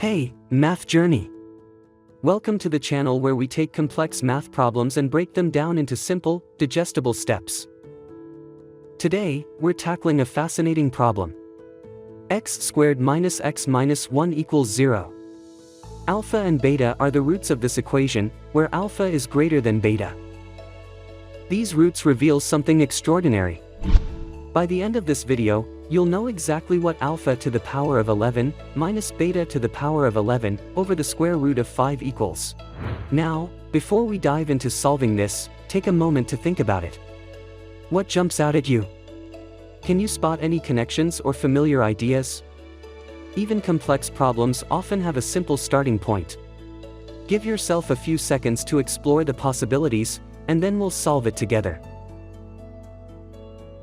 Hey, Math Journey! Welcome to the channel where we take complex math problems and break them down into simple, digestible steps. Today, we're tackling a fascinating problem. X squared minus x minus 1 equals 0. Alpha and beta are the roots of this equation, where alpha is greater than beta. These roots reveal something extraordinary. By the end of this video, you'll know exactly what alpha to the power of 11 minus beta to the power of 11 over the square root of 5 equals. Now, before we dive into solving this, take a moment to think about it. What jumps out at you? Can you spot any connections or familiar ideas? Even complex problems often have a simple starting point. Give yourself a few seconds to explore the possibilities, and then we'll solve it together.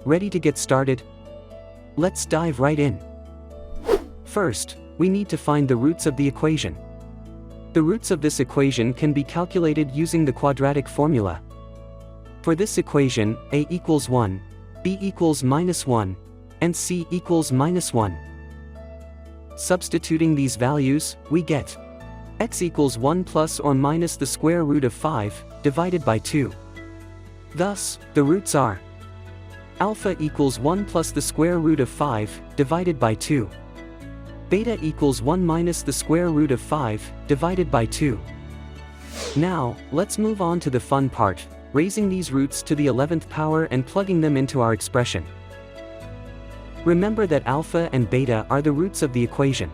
Ready to get started? Let's dive right in. First, we need to find the roots of the equation. The roots of this equation can be calculated using the quadratic formula. For this equation, a equals 1, b equals minus 1, and c equals minus 1. Substituting these values, we get x equals 1 plus or minus the square root of 5, divided by 2. Thus, the roots are alpha equals 1 plus the square root of 5, divided by 2. Beta equals 1 minus the square root of 5, divided by 2. Now, let's move on to the fun part, raising these roots to the 11th power and plugging them into our expression. Remember that alpha and beta are the roots of the equation.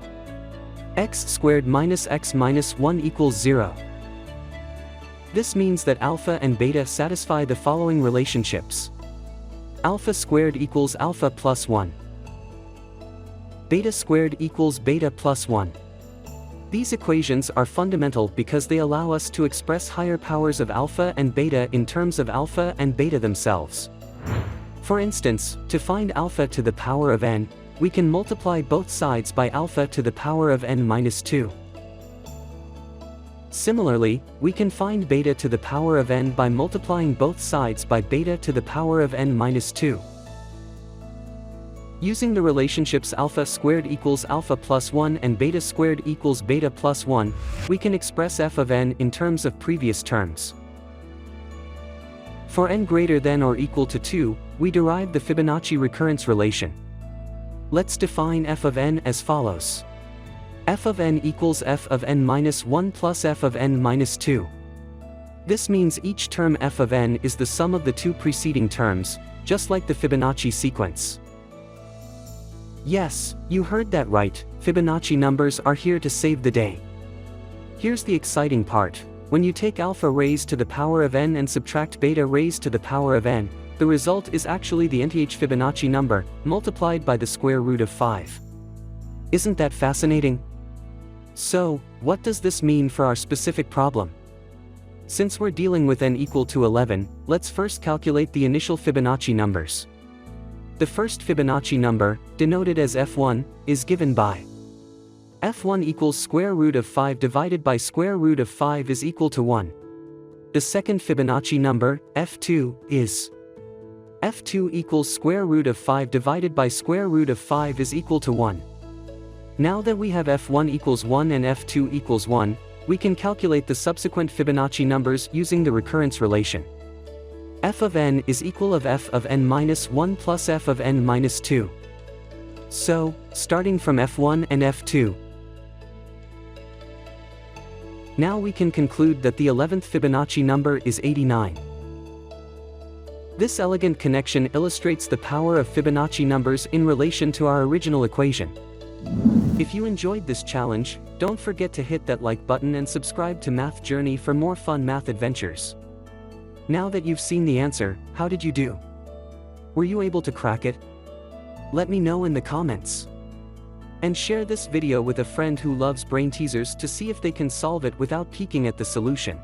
X squared minus x minus 1 equals 0. This means that alpha and beta satisfy the following relationships. Alpha squared equals alpha plus 1. Beta squared equals beta plus 1. These equations are fundamental because they allow us to express higher powers of alpha and beta in terms of alpha and beta themselves. For instance, to find alpha to the power of n, we can multiply both sides by alpha to the power of n minus 2. Similarly, we can find beta to the power of n by multiplying both sides by beta to the power of n minus 2. Using the relationships alpha squared equals alpha plus 1 and beta squared equals beta plus 1, we can express f of n in terms of previous terms. For n greater than or equal to 2, we derive the Fibonacci recurrence relation. Let's define f of n as follows. F of n equals f of n minus 1 plus f of n minus 2. This means each term f of n is the sum of the two preceding terms, just like the Fibonacci sequence. Yes, you heard that right, Fibonacci numbers are here to save the day. Here's the exciting part. When you take alpha raised to the power of n and subtract beta raised to the power of n, the result is actually the nth Fibonacci number, multiplied by the square root of 5. Isn't that fascinating? So, what does this mean for our specific problem? Since we're dealing with n equal to 11, let's first calculate the initial Fibonacci numbers. The first Fibonacci number, denoted as f1, is given by f1 equals square root of 5 divided by square root of 5 is equal to 1. The second Fibonacci number, f2, is f2 equals square root of 5 divided by square root of 5 is equal to 1. Now that we have f1 equals 1 and f2 equals 1, we can calculate the subsequent Fibonacci numbers using the recurrence relation. F of n is equal of f of n minus 1 plus f of n minus 2. So, starting from f1 and f2, now we can conclude that the 11th Fibonacci number is 89. This elegant connection illustrates the power of Fibonacci numbers in relation to our original equation. If you enjoyed this challenge, don't forget to hit that like button and subscribe to Math Journey for more fun math adventures. Now that you've seen the answer, how did you do? Were you able to crack it? Let me know in the comments. And share this video with a friend who loves brain teasers to see if they can solve it without peeking at the solution.